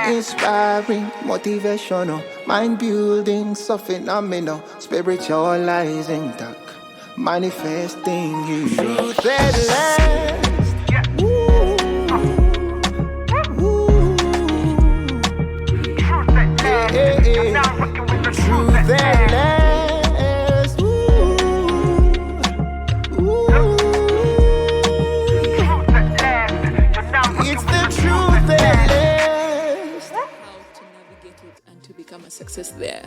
Inspiring, motivational, mind building, so phenomenal, spiritualizing, talk, manifesting you. Truth at last. Truth at last. It's the truth at last. How to navigate it and to become a success there.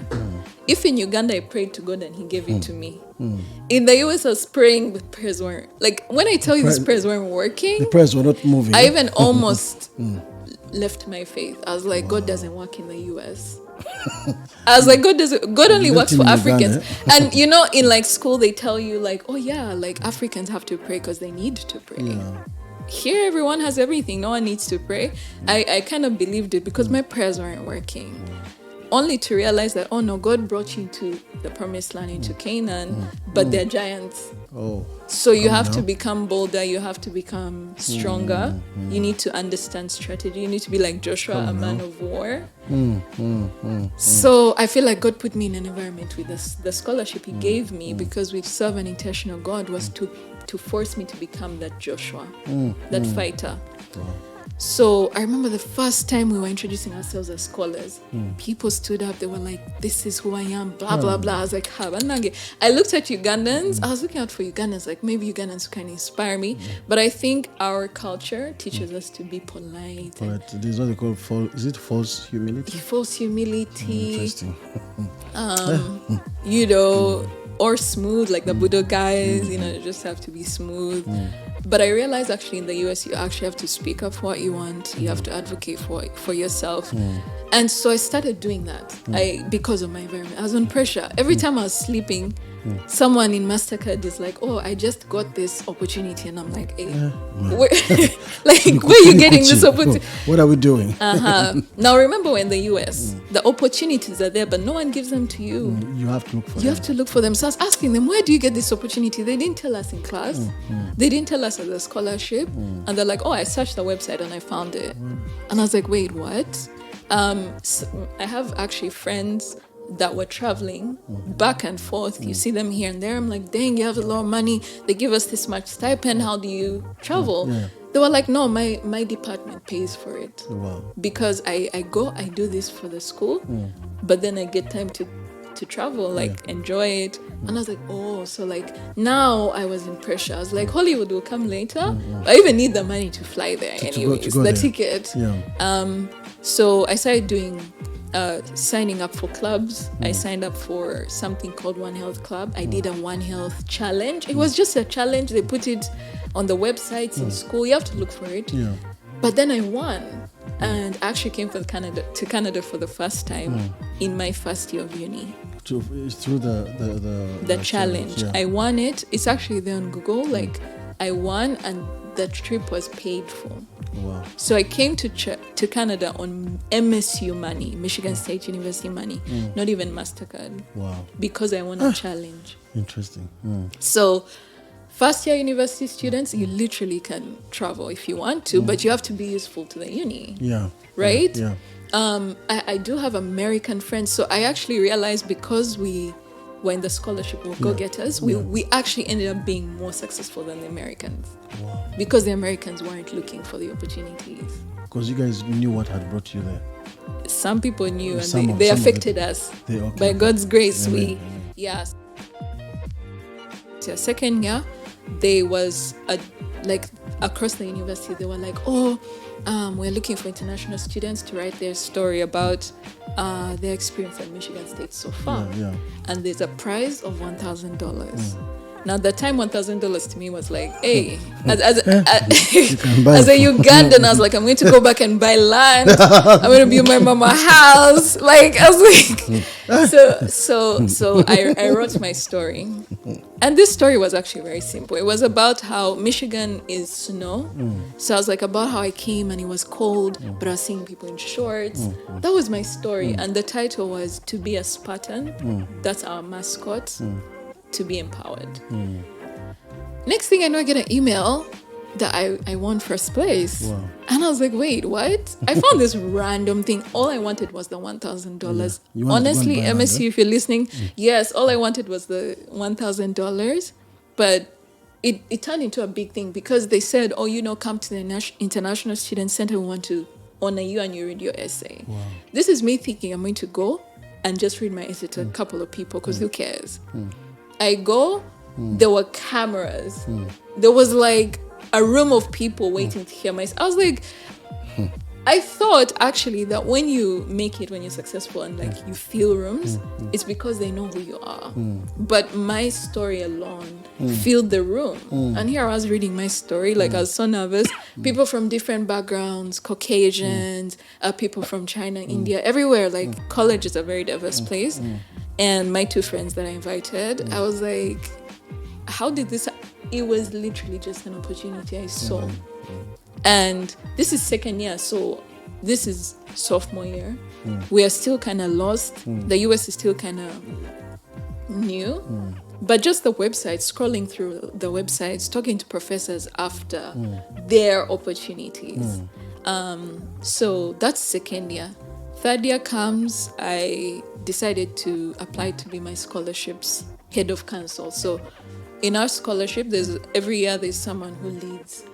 If in Uganda I prayed to God and He gave it to me, in the US I was praying, but prayers weren't. Like when I tell you these prayers weren't working, The prayers were not moving. I even almost left my faith. I was like, God doesn't work in the US. I was like, God only Not works in for Uganda. Africans. And you know, in like school they tell you like, oh yeah, like Africans have to pray because they need to pray. Yeah. Here everyone has everything, no one needs to pray. I kind of believed it because my prayers weren't working. Only to realize that, oh no, God brought you to the promised land, into Canaan, but they're giants. Oh. So you have to become bolder, you have to become stronger, you need to understand strategy, you need to be like Joshua, a man of war. So I feel like God put me in an environment with the scholarship He gave me because we serve an intentional God was to force me to become that Joshua, that fighter. So I remember the first time we were introducing ourselves as scholars, people stood up, they were like, this is who I am, blah, blah, blah. I was like, I looked at Ugandans, I was looking out for Ugandans, like maybe Ugandans can inspire me. But I think our culture teaches us to be polite. But this is what they call false humility? False humility, Interesting. you know, or smooth, like the Buddha guys, you know, you just have to be smooth. But I realized actually in the US, you actually have to speak up for what you want. You have to advocate for yourself. And so I started doing that because of my environment. I was on pressure. Every time I was sleeping, someone in MasterCard is like, oh, I just got this opportunity. And I'm like, hey, where are you getting this opportunity? What are we doing? Now, remember in the US, the opportunities are there, but no one gives them to you. You have to look for You have to look for them. So I was asking them, where do you get this opportunity? They didn't tell us in class. They didn't tell us as a scholarship. And they're like, oh, I searched the website and I found it. And I was like, wait, what? So I have actually friends that were traveling back and forth. You see them here and there. I'm like, dang, you have a lot of money. They give us this much stipend. How do you travel? They were like, no, my department pays for it. Wow. Because I do this for the school, but then I get time to travel, like enjoy it. And I was like, oh, so like now I was in pressure. I was like, Hollywood will come later. I even need the money to fly there anyways, the ticket. So I started doing signing up for clubs. I signed up for something called One Health Club. I did a One Health challenge. It was just a challenge. They put it on the websites in school. You have to look for it. But then I won and actually came to Canada for the first time in my first year of uni. Through the challenge. I won it. It's actually there on Google. Like I won and the trip was paid for. Wow. So I came to Canada on MSU money, Michigan State University money, not even MasterCard. Wow. Because I won a challenge. Interesting. So first year university students, you literally can travel if you want to, but you have to be useful to the uni. Yeah. Right? Yeah. I do have American friends. So I actually realized because we were in the scholarship or go-getters, we actually ended up being more successful than the Americans. Wow. Because the Americans weren't looking for the opportunities. Because you guys knew what had brought you there. Some people knew and they affected us. By God's grace, yes. So second year, there was across the university, they were like, oh, we're looking for international students to write their story about their experience at Michigan State so far. And there's a prize of $1,000. Now, at the time, $1,000 to me was like, hey, as a Ugandan, I was like, I'm going to go back and buy land. I'm going to build my mama house. Like, I was like, so I wrote my story. And this story was actually very simple. It was about how Michigan is snow. So I was like, about how I came and it was cold, but I was seeing people in shorts. That was my story. And the title was To Be a Spartan. That's our mascot. To be empowered. Next thing I know, I get an email that I won first place. Wow. And I was like, wait, what? I found this random thing. All I wanted was the $1,000. You wanted to go Honestly, and buy land, MSC, right? if you're listening, yes, all I wanted was the $1,000. But it turned into a big thing because they said, oh, come to the International Student Center. We want to honor you and you read your essay. Wow. This is me thinking I'm going to go and just read my essay to a couple of people because who cares? I go, there were cameras. There was like a room of people waiting to hear my... I was like... I thought actually that when you make it, when you're successful and like you fill rooms, it's because they know who you are. But my story alone filled the room. And here I was reading my story, like I was so nervous. People from different backgrounds, Caucasians, people from China, India, everywhere. Like college is a very diverse place. And my two friends that I invited, I was like, how did this... It was literally just an opportunity I saw. And this is second year, so this is sophomore year. We are still kind of lost. The US is still kind of new. But just the website, scrolling through the websites, talking to professors after their opportunities. So that's second year. Third year comes, I decided to apply to be my scholarship's head of council. So in our scholarship, every year there's someone who leads.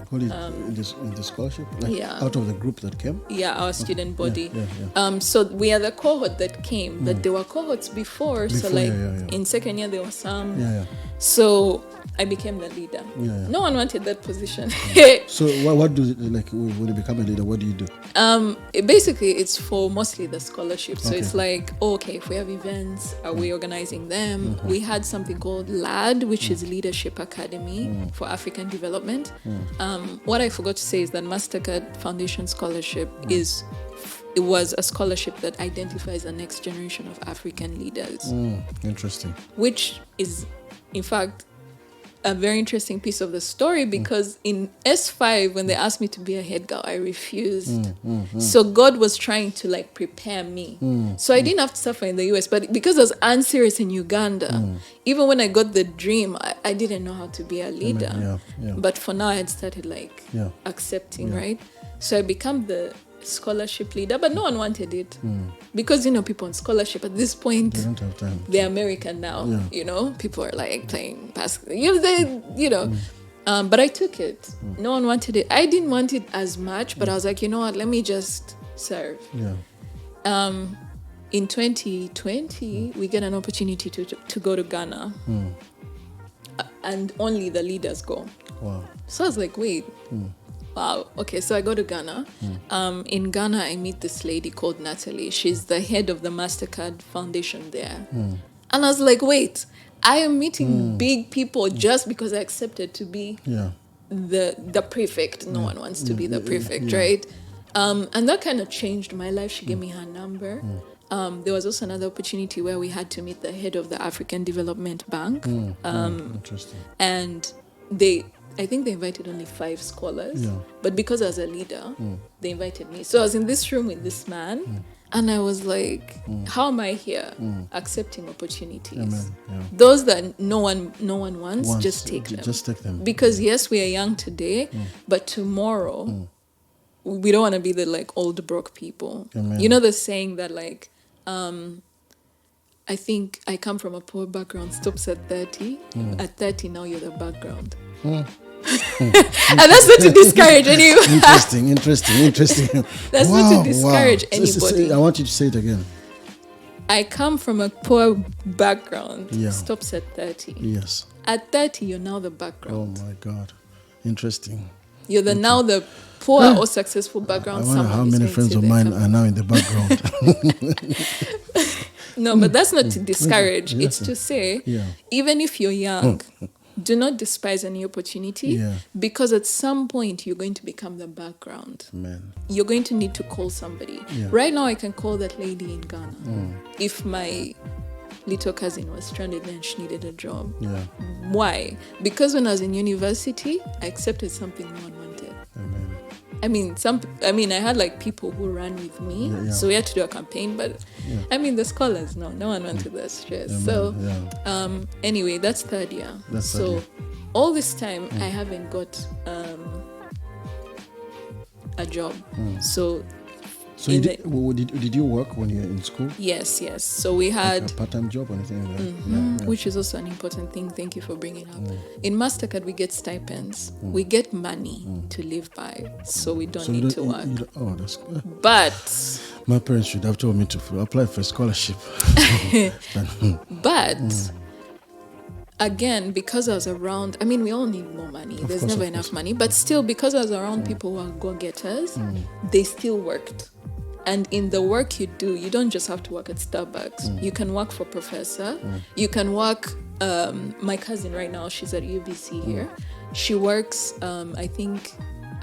Who is in the scholarship? Like Yeah. out of the group that came? Yeah, our student body. Yeah. So we are the cohort that came, but there were cohorts before. So like in second year there were some. Yeah. So I became the leader. Yeah. No one wanted that position. So what do like when you become a leader? What do you do? Basically, it's for mostly the scholarship. So Okay. it's like, okay, if we have events, are we organizing them? We had something called LAD, which is Leadership Academy for African Development. What I forgot to say is that MasterCard Foundation Scholarship it was a scholarship that identifies the next generation of African leaders, Interesting. which is, in fact, a very interesting piece of the story because in S5, when they asked me to be a head girl, I refused. So God was trying to like prepare me. So I didn't have to suffer in the US, but because I was unserious in Uganda, even when I got the dream, I didn't know how to be a leader. Yeah. But for now, I had started like accepting, right? So I became the scholarship leader, but no one wanted it because people on scholarship at this point They don't have time. they're American now. People are like playing basketball. But I took it. No one wanted it. I didn't want it as much, but I was like, you know what? Let me just serve. Yeah. In 2020, we get an opportunity to go to Ghana, and only the leaders go. Wow. So I was like, wait. Wow. Okay, so I go to Ghana. In Ghana, I meet this lady called Natalie. She's the head of the MasterCard Foundation there. And I was like, wait, I am meeting big people just because I accepted to be the prefect. No one wants to be the prefect, right? And that kind of changed my life. She gave me her number. There was also another opportunity where we had to meet the head of the African Development Bank. Interesting. And I think they invited only 5 scholars, but because I was a leader, they invited me. So I was in this room with this man, and I was like, how am I here? Accepting opportunities. Those that no one wants, just take them. Just take them. Because yes, we are young today, but tomorrow, we don't want to be the like old broke people. Amen. You know the saying that like, I think I come from a poor background, stops at 30. At 30 now you're the background. And that's not to discourage anyone. Interesting. That's not to discourage anybody. I want you to say it again. I come from a poor background. Yeah. Stops at 30. Yes. At 30, you're now the Oh background. my God. Interesting. You're now the poor or successful background. I wonder how many friends of mine are now in the background. No, but that's not to discourage. It's to say, Yeah. even if you're young, do not despise any opportunity because at some point you're going to become the background. Man. You're going to need to call somebody. Yeah. Right now, I can call that lady in Ghana. If my little cousin was stranded and she needed a job. Yeah. Why? Because when I was in university, I accepted something no one wanted. Amen. I had like people who ran with me, so we had to do a campaign. But the scholars, no one wanted that stress. So anyway, that's third year. All this time I haven't got a job. So did you work when you were in school? Yes. So we had like a part-time job or anything like that? which is also an important thing. Thank you for bringing up. In Mastercard, we get stipends. We get money to live by, so we don't need to work. That's good. But My parents should have told me to apply for a scholarship. But again, because I was around, I mean, we all need more money. There's never enough money. But still, because I was around people who are go-getters, they still worked. And in the work you do, you don't just have to work at Starbucks. You can work for Professor. You can work, my cousin right now, she's at UBC here. She works, I think,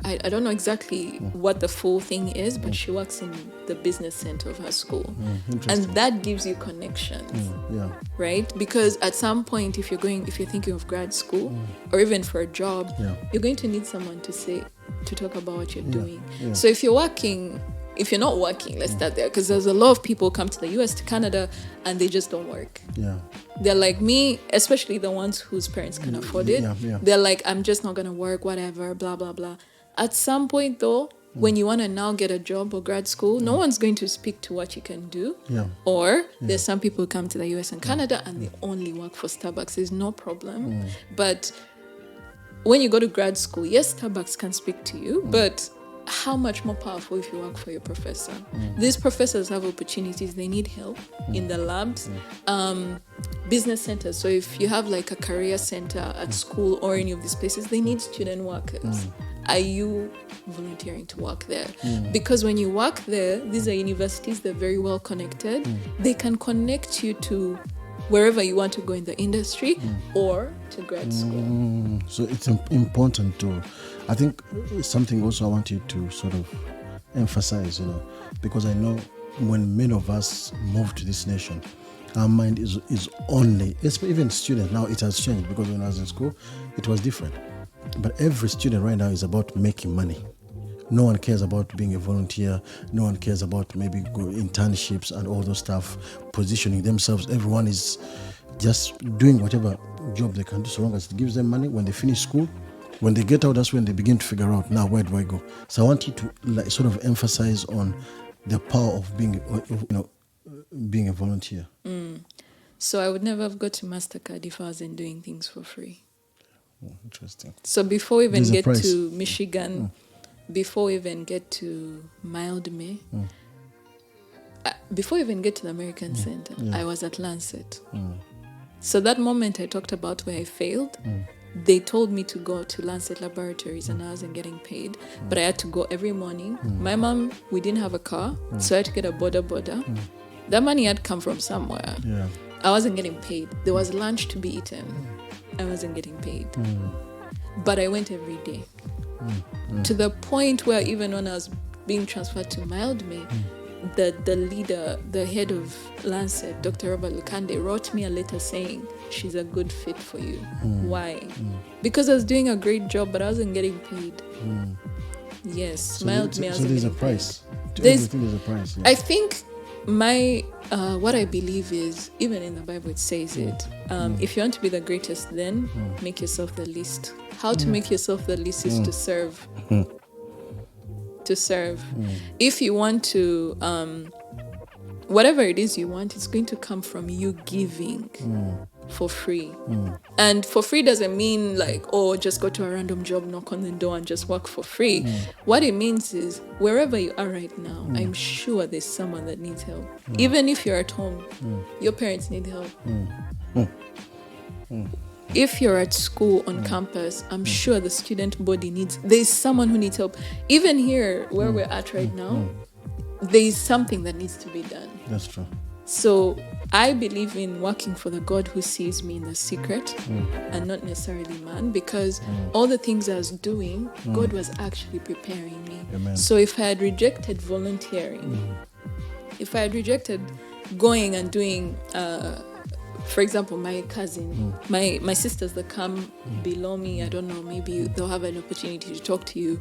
I don't know exactly what the full thing is, but she works in the business center of her school. And that gives you connections, right? Because at some point, if you're thinking of grad school or even for a job, you're going to need someone to talk about what you're doing. So if you're not working, let's start there, because there's a lot of people come to the US, to Canada, and they just don't work. They're like me, especially the ones whose parents can afford it. They're like, I'm just not going to work, whatever, blah, blah, blah. At some point, though, when you want to now get a job or grad school, no one's going to speak to what you can do. Or there's some people who come to the US and Canada and they only work for Starbucks. There's no problem. But when you go to grad school, yes, Starbucks can speak to you, but how much more powerful if you work for your professor? These professors have opportunities. They need help in the labs, business centers. So if you have like a career center at school or any of these places, they need student workers. Are you volunteering to work there? Because when you work there, these are universities, they're very well connected. They can connect you to wherever you want to go in the industry or to grad school. So it's important to, I think something also I want you to sort of emphasize, because I know when many of us move to this nation, our mind is only, even students, now it has changed, because when I was in school, it was different. But every student right now is about making money. No one cares about being a volunteer. No one cares about maybe internships and all those stuff, positioning themselves. Everyone is just doing whatever job they can do, so long as it gives them money. When they finish school, when they get out, that's when they begin to figure out, now where do I go? So I want you to sort of emphasize on the power of being a volunteer. So I would never have got to Mastercard if I wasn't doing things for free. Interesting. So before we even get to Michigan, before we even get to Mild May, before we even get to the American Center, I was at Lancet. So that moment I talked about where I failed, they told me to go to Lancet Laboratories and I wasn't getting paid, but I had to go every morning. My mom, we didn't have a car, so I had to get a border. That money had come from somewhere. I wasn't getting paid. There was lunch to be eaten. I wasn't getting paid. But I went every day. To the point where even when I was being transferred to Mild May, the leader, the head of Lancet, Dr. Robert Lukande, wrote me a letter saying, she's a good fit for you. Why? Because I was doing a great job, but I wasn't getting paid. Yes, Mild May. So there's a price. There's a price. I think what I believe is, even in the Bible it says it, if you want to be the greatest, then make yourself the least. How to make yourself the least is to serve. To serve. If you want to, whatever it is you want, it's going to come from you giving for free. And for free doesn't mean like, just go to a random job, knock on the door and just work for free. What it means is, wherever you are right now, I'm sure there's someone that needs help. Even if you're at home, your parents need help. If you're at school on campus, I'm sure the student body there's someone who needs help. Even here where we're at right now, there's something that needs to be done. That's true. So I believe in working for the God who sees me in the secret and not necessarily man, because all the things I was doing, God was actually preparing me. Amen. So if I had rejected volunteering, if I had rejected going and doing, for example, my cousin, my sisters that come below me, I don't know, maybe they'll have an opportunity to talk to you.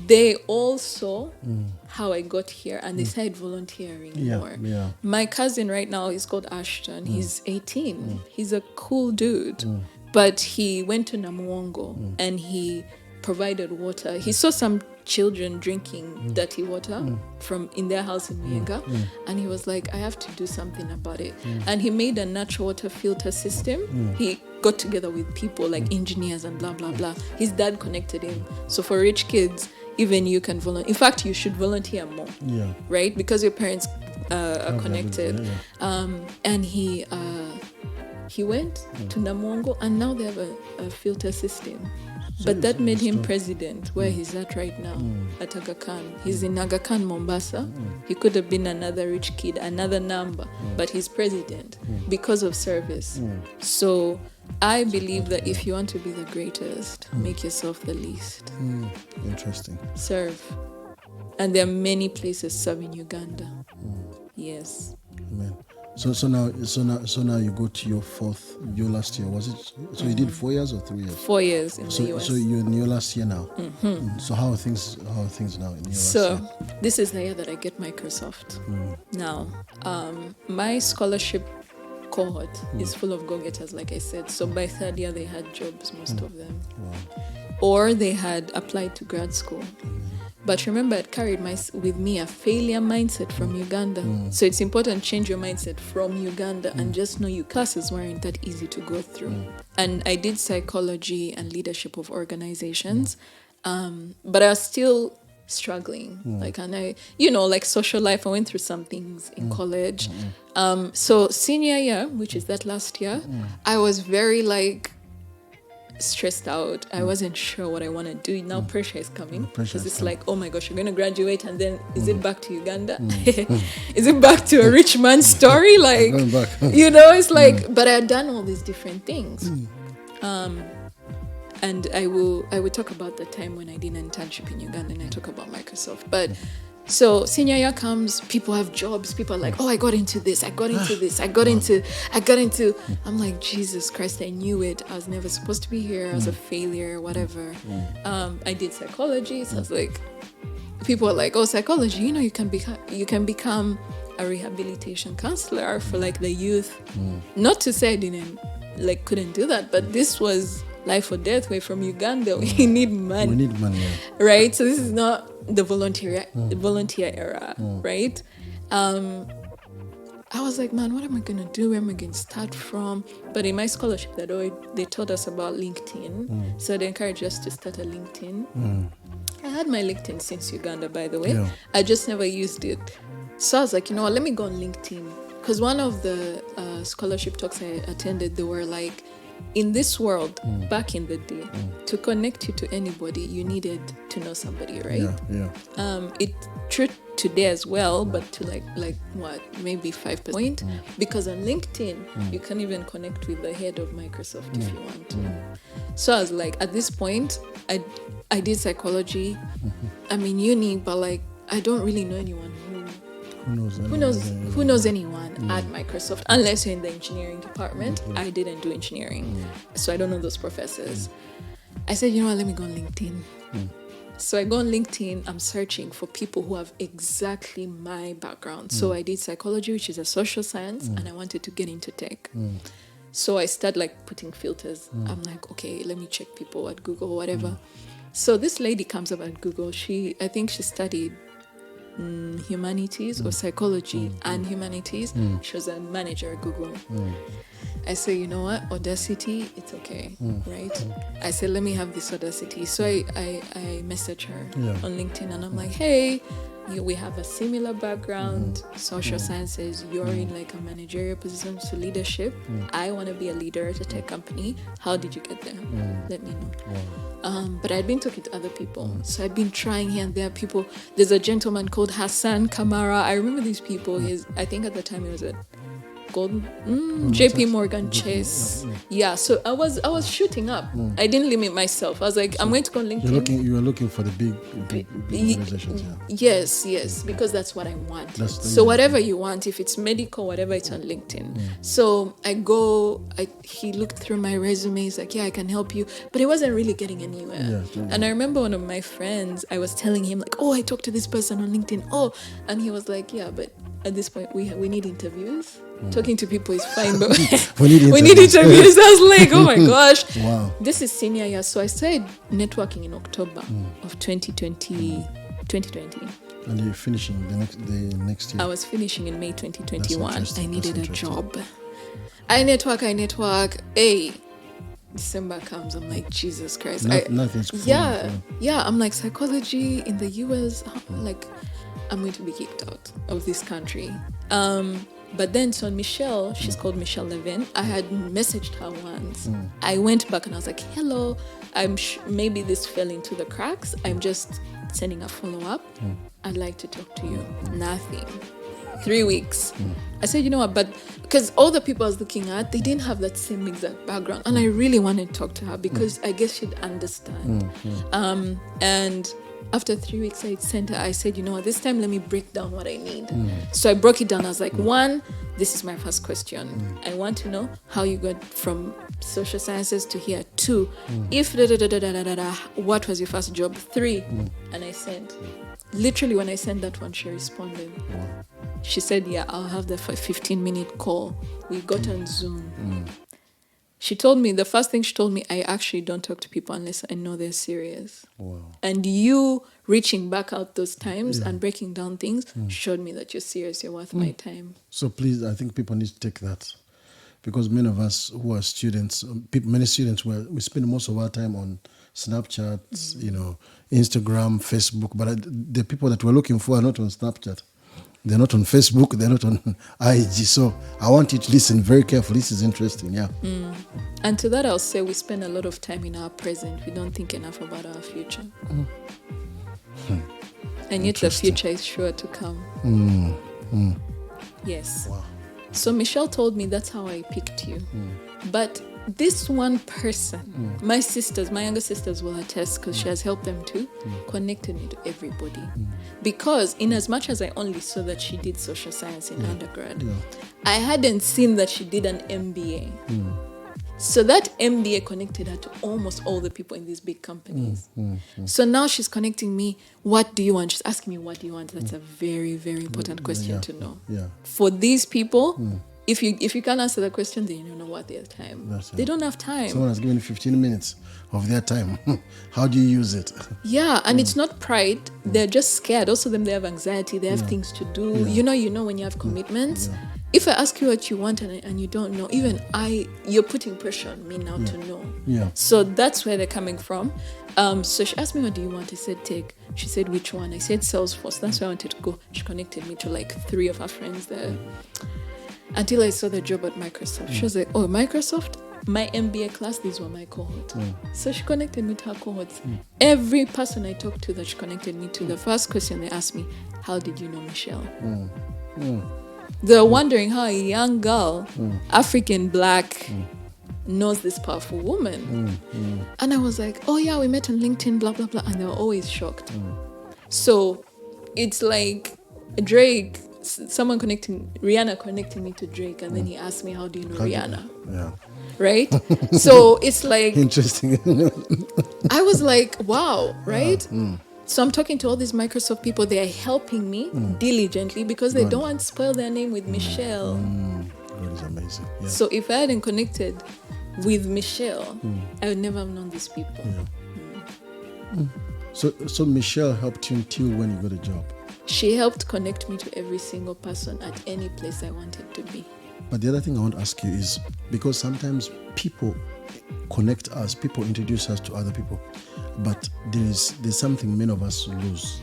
They all saw how I got here and they started volunteering more. My cousin right now is called Ashton. He's 18. He's a cool dude. But he went to Namuongo and he provided water. He saw some children drinking dirty water from in their house in Muyinga, and he was like, I have to do something about it. And he made a natural water filter system. He got together with people like engineers and blah blah blah. His dad connected him. So for rich kids, even you can volunteer. In fact, you should volunteer more, right? Because your parents are connected. And he went to Namongo, and now they have a filter system. But that made him president, where he's at right now, at Aga Khan. He's in Aga Khan, Mombasa. He could have been another rich kid, another number, but he's president because of service. So I believe that if you want to be the greatest, make yourself the least. Interesting. Serve. And there are many places serving Uganda. Yes. Amen. So now you go to your last year. Was it? So you did 4 years or 3 years? 4 years in the US. So you're in your last year now. So how are things now in your last year? So this is the year that I get Microsoft. Now, my scholarship cohort is full of go-getters, like I said. So by third year, they had jobs, most of them. Wow. Or they had applied to grad school. But remember, I carried with me a failure mindset from Uganda. So it's important to change your mindset from Uganda and just know your classes weren't that easy to go through. And I did psychology and leadership of organizations, but I was still struggling. And I, like social life, I went through some things in college. So senior year, which is that last year, I was very stressed out. I wasn't sure what I want to do. Now pressure is coming because it's like, oh my gosh, you're going to graduate, and then is it back to Uganda? Is it back to a rich man's story? Going back. It's like, but I had done all these different things. And I will talk about the time when I did an internship in Uganda, and I talk about Microsoft. But so senior year comes, people have jobs, people are like, oh, I got into this, I'm like, Jesus Christ, I knew it. I was never supposed to be here. I was a failure, whatever. I did psychology, so I was like, people are like, oh, psychology, you can become a rehabilitation counselor for the youth. Not to say I couldn't do that, but this was life or death. We're from Uganda. We need money. Right? So this is not the volunteer era, right? I was like, man, what am I going to do? Where am I going to start from? But in my scholarship, they taught us about LinkedIn. So they encouraged us to start a LinkedIn. I had my LinkedIn since Uganda, by the way. I just never used it. So I was like, let me go on LinkedIn. Because one of the scholarship talks I attended, they were like, in this world, back in the day, to connect you to anybody, you needed to know somebody, right? It's true today as well, but to maybe 5%. Because on LinkedIn, you can even connect with the head of Microsoft if you want to. So I was like, at this point, I did psychology. I'm in uni, but I don't really know anyone who knows anyone at Microsoft, unless you're in the engineering department. I didn't do engineering, so I don't know those professors. I said, let me go on LinkedIn. So I go on LinkedIn, I'm searching for people who have exactly my background. So I did psychology, which is a social science, and I wanted to get into tech. So I started putting filters. I'm like, okay, let me check people at Google, whatever. So this lady comes up at Google. I think she studied humanities or psychology and humanities. She was a manager at Google. I say, you know what, Audacity, it's okay, right? I said, let me have this Audacity. So I message her on LinkedIn, and I'm like, hey, we have a similar background, social sciences, you're in a managerial position to leadership. I want to be a leader at a tech company. How did you get there? Let me know. But I'd been talking to other people. So I'd been trying here and there. People, there's a gentleman called Hassan Kamara. I remember these people. I think at the time he was at JP Morgan Chase. So I was shooting up. I didn't limit myself. I was like, I'm going to go on LinkedIn. You were looking for the big organizations. Yes, because that's what I want. So whatever you want, if it's medical, whatever, it's on LinkedIn. So I go, he looked through my resume. He's like, I can help you. But it wasn't really getting anywhere. And I remember one of my friends, I was telling him I talked to this person on LinkedIn. And he was like, but at this point, we need interviews. Talking to people is fine, but We we need interviews. I was like, oh my gosh. Wow. This is senior year. So I started networking in October of 2020. And you're finishing the next year. I was finishing in May 2021. I needed a job. I network. Hey, December comes. I'm like, Jesus Christ. Nothing's cool. Yeah. I'm like, psychology in the US. Like, I'm going to be kicked out of this country. But then, so Michelle, she's called Michelle Levin. I had messaged her once. I went back and I was like, hello, maybe this fell into the cracks. I'm just sending a follow-up. I'd like to talk to you. Nothing. 3 weeks. I said, you know what, but because all the people I was looking at, they didn't have that same exact background. And I really wanted to talk to her because I guess she'd understand. And after 3 weeks, I said, you know what, this time let me break down what I need. So I broke it down. I was like, 1, this is my first question. I want to know how you got from social sciences to here. 2, if what was your first job? 3, and I sent. Literally, when I sent that one, she responded. She said, yeah, I'll have the 15-minute call. We got on Zoom. She told me, the first thing she told me, I actually don't talk to people unless I know they're serious. Wow. And you reaching back out those times and breaking down things showed me that you're serious, you're worth my time. So please, I think people need to take that. Because many of us who are students, many students, we spend most of our time on Snapchat, Instagram, Facebook. But the people that we're looking for are not on Snapchat. They're not on Facebook. They're not on IG. So I want you to listen very carefully. This is interesting, yeah. And to that, I'll say we spend a lot of time in our present. We don't think enough about our future. And yet the future is sure to come. Yes. Wow. So Michelle told me that's how I picked you. But this one person, my younger sisters will attest because she has helped them too, connected me to everybody. Because in as much as I only saw that she did social science in undergrad, I hadn't seen that she did an MBA. So that MBA connected her to almost all the people in these big companies. So now she's connecting me. What do you want? She's asking me, what do you want? That's a very, very important question to know. For these people, if you can't answer the question, then you don't know what their time. They don't have time. Someone has given you 15 minutes of their time. How do you use it? Yeah, and it's not pride. They're just scared. Also, they have anxiety. They have things to do. You know when you have commitments. If I ask you what you want and you don't know, even you're putting pressure on me now to know. So that's where they're coming from. So she asked me, what do you want? I said, tech. She said, which one? I said, Salesforce. That's where I wanted to go. She connected me to like 3 of her friends there. Until I saw the job at Microsoft. She was like, oh, Microsoft? My MBA class, these were my cohort. So she connected me to her cohorts. Every person I talked to that she connected me to, the first question they asked me, how did you know Michelle? They're wondering how a young girl, African, black, knows this powerful woman. And I was like, oh yeah, we met on LinkedIn, blah, blah, blah. And they were always shocked. So it's like Drake, Rihanna connecting me to Drake. And then he asked me, how do you know Rihanna? Yeah. Right? So it's like... Interesting. I was like, wow, right? So I'm talking to all these Microsoft people. They are helping me diligently because they don't want to spoil their name with Michelle. That is amazing. Yeah. So if I hadn't connected with Michelle, I would never have known these people. So Michelle helped you until when you got a job? She helped connect me to every single person at any place I wanted to be. But the other thing I want to ask you is, because sometimes people connect us, people introduce us to other people, but there's something many of us lose.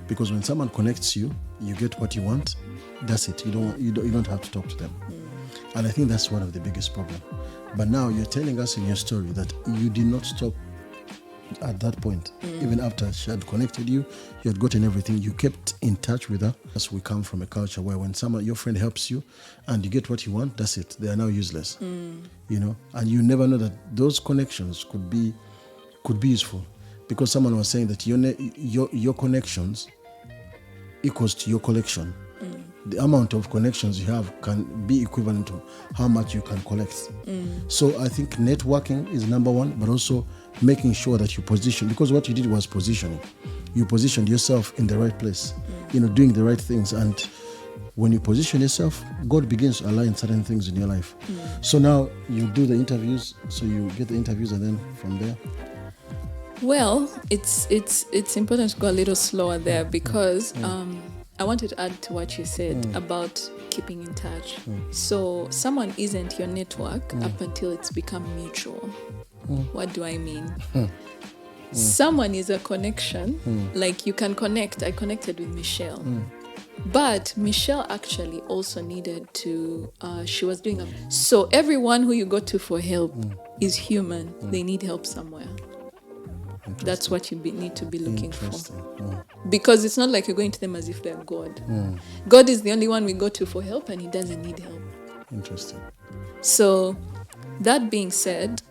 Because when someone connects you, you get what you want. That's it. You don't have to talk to them. And I think that's one of the biggest problems. But now you're telling us in your story that you did not stop at that point. Even after she had connected you, you had gotten everything, you kept in touch with her. As we come from a culture where when your friend helps you and you get what you want, that's it. They are now useless. And you never know that those connections could be useful. Because someone was saying that your connections equals to your collection. The amount of connections you have can be equivalent to how much you can collect. So I think networking is number one, but also making sure that you position, because what you did was positioning. You positioned yourself in the right place, doing the right things. And when you position yourself, God begins to align certain things in your life. So now you do the interviews, so you get the interviews, and then from there? Well, it's important to go a little slower there because I wanted to add to what you said about keeping in touch. So someone isn't your network up until it's become mutual. What do I mean? Someone is a connection. Like you can connect. I connected with Michelle. But Michelle actually also needed to, she was doing so everyone who you go to for help is human. They need help somewhere. That's what you need to be looking for. Because it's not like you're going to them as if they're God. God is the only one we go to for help, and he doesn't need help. Interesting. So that being said,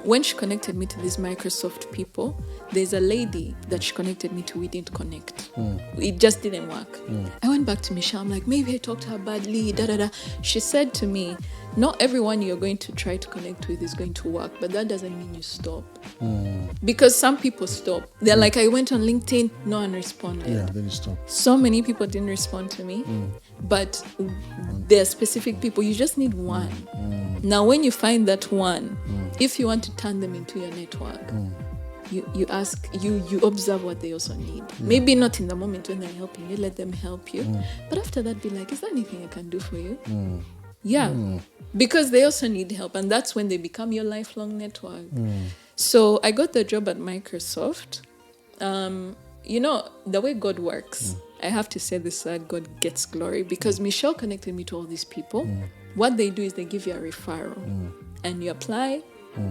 when she connected me to these Microsoft people, there's a lady that she connected me to. We didn't connect. It just didn't work. I went back to Michelle. I'm like, maybe I talked to her badly. She said to me, not everyone you're going to try to connect with is going to work, but that doesn't mean you stop. Because some people stop. They're like, I went on LinkedIn, no one responded. Yeah, then you stop. So many people didn't respond to me, but there are specific people. You just need one. Now, when you find that one, if you want to turn them into your network, you ask, you observe what they also need. Maybe not in the moment when they're helping you, let them help you. But after that, be like, is there anything I can do for you? Yeah, because they also need help. And that's when they become your lifelong network. So I got the job at Microsoft. You know, the way God works, I have to say this, that God gets glory, because Michelle connected me to all these people. What they do is they give you a referral and you apply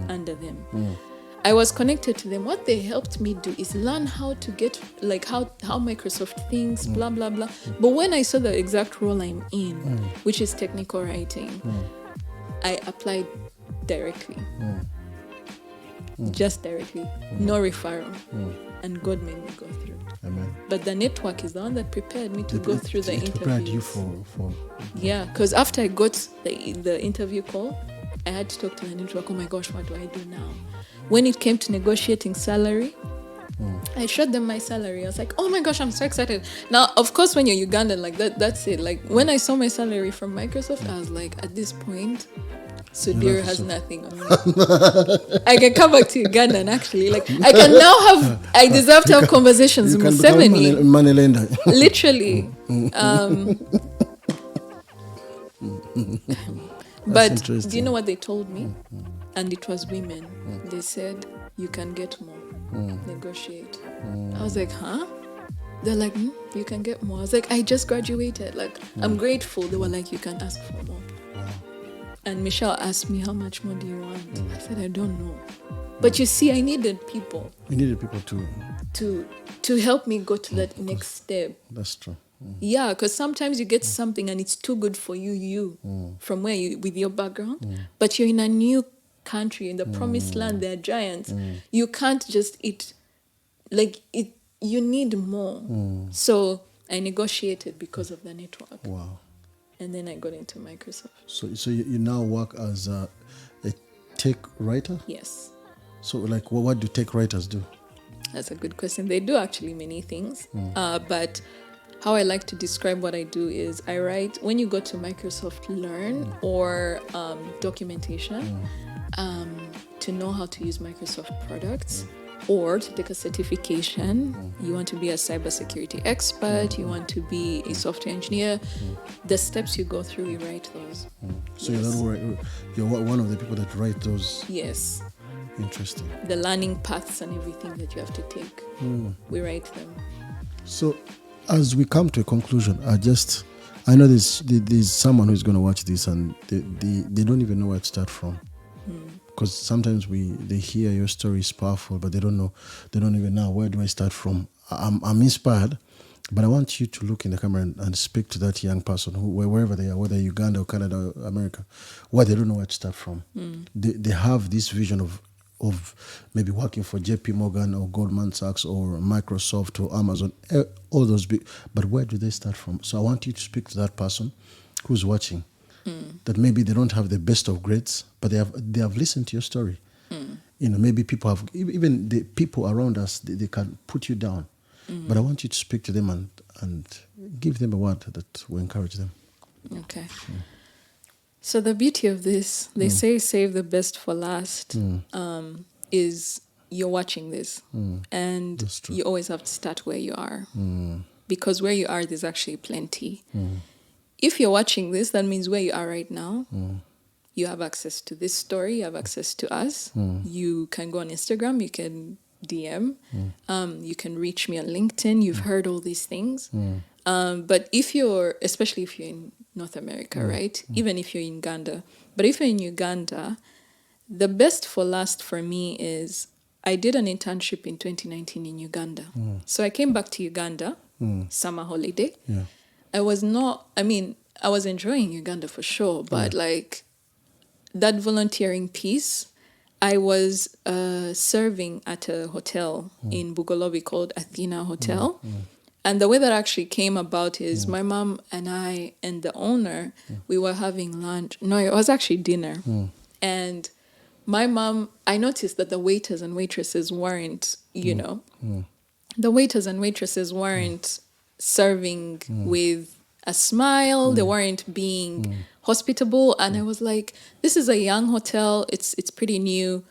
under them. I was connected to them. What they helped me do is learn how to get, like how Microsoft thinks, blah, blah, blah. But when I saw the exact role I'm in, which is technical writing, I applied directly. Just directly. No referral. And God made me go through. Amen. But the network is the one that prepared me to go through the interview. Prepared you for Yeah, because after I got the interview call, I had to talk to the network. Oh my gosh, what do I do now? When it came to negotiating salary, I showed them my salary. I was like, oh my gosh, I'm so excited. Now, of course, when you're Ugandan, like that's it. Like when I saw my salary from Microsoft, I was like, at this point, Sudhir has nothing on me. I can come back to Uganda and actually, like, I can now I deserve to have conversations with Museveni. Money lender. Literally. But do you know what they told me? And it was women. They said, you can get more. Negotiate. I was like, huh? They're like, you can get more. I was like, I just graduated. Like, I'm grateful. They were like, you can ask for more. And Michelle asked me, how much more do you want? I said, I don't know. But you see, I needed people. You needed people to help me go to that next step. That's true. Yeah, because sometimes you get something and it's too good for you from where you, with your background, but you're in a new country, in the promised land, there are giants. You can't just eat, like, it. You need more. So I negotiated because of the network. Wow. And then I got into Microsoft. So you now work as a tech writer? Yes. So, like, what do tech writers do? That's a good question. They do actually many things, but how I like to describe what I do is I write, when you go to Microsoft Learn or documentation, to know how to use Microsoft products, or to take a certification. You want to be a cybersecurity expert, you want to be a software engineer, the steps you go through, you write those. So you're one of the people that write those? Yes. Interesting. The learning paths and everything that you have to take, we write them. So as we come to a conclusion, I know there's someone who's going to watch this and they don't even know where to start from. Because sometimes they hear your story is powerful, but they don't even know, where do I start from? I'm inspired, but I want you to look in the camera and speak to that young person wherever they are, whether Uganda or Canada or America, where they don't know where to start from. They have this vision of maybe working for JP Morgan or Goldman Sachs or Microsoft or Amazon, all those big, but where do they start from? So I want you to speak to that person who's watching, that maybe they don't have the best of grades, but they have listened to your story. Maybe people have, even the people around us, they can put you down. But I want you to speak to them and give them a word that will encourage them. Okay. So the beauty of this, they say save the best for last, is you're watching this. And you always have to start where you are. Because where you are, there's actually plenty. If you're watching this, that means where you are right now, you have access to this story, you have access to us. You can go on Instagram, you can DM, you can reach me on LinkedIn. You've heard all these things. But especially if you're in North America, right? Even if you're in Uganda. But if you're in Uganda, the best for last for me is I did an internship in 2019 in Uganda. So I came back to Uganda, summer holiday. Yeah. I was enjoying Uganda for sure, but like that volunteering piece, I was serving at a hotel in Bugolobi called Athena Hotel. And the way that actually came about is my mom and I and the owner, we were having lunch. No, it was actually dinner. And my mom, I noticed that the waiters and waitresses weren't, the waiters and waitresses weren't serving with a smile. They weren't being hospitable. And I was like, this is a young hotel. It's pretty new.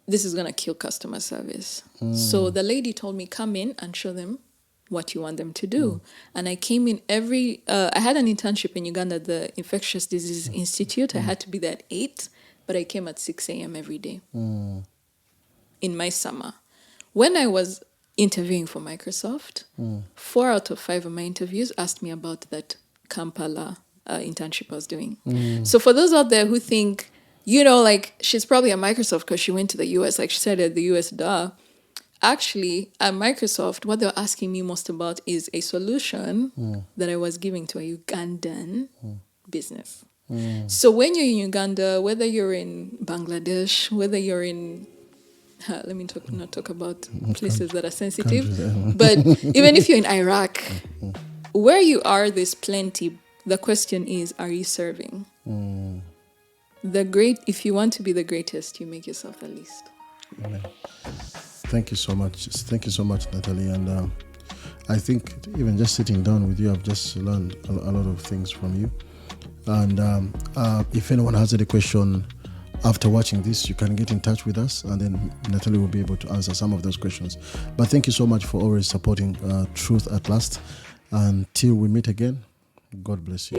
This is going to kill customer service. So the lady told me, come in and show them what you want them to do. And I came in I had an internship in Uganda at the Infectious Disease Institute. I had to be there at 8, but I came at 6 a.m. every day in my summer. When I was interviewing for Microsoft, 4 out of 5 of my interviews asked me about that Kampala internship I was doing. So for those out there who think, like she's probably at Microsoft because she went to the US, like she said at the US, duh. Actually, at Microsoft, what they're asking me most about is a solution that I was giving to a Ugandan business. So when you're in Uganda, whether you're in Bangladesh, whether you're in, let me not talk about places that are sensitive, but even if you're in Iraq, where you are, there's plenty. The question is, are you serving? If you want to be the greatest, you make yourself the least. Amen. Thank you so much. Thank you so much, Natalie. And I think even just sitting down with you, I've just learned a lot of things from you. And if anyone has any question after watching this, you can get in touch with us, and then Natalie will be able to answer some of those questions. But thank you so much for always supporting Truth at Last. Until we meet again, God bless you.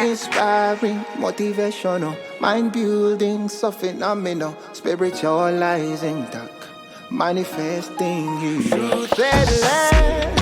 Inspiring, motivational, mind building, so phenomenal, spiritualizing, manifesting you. Truth at last.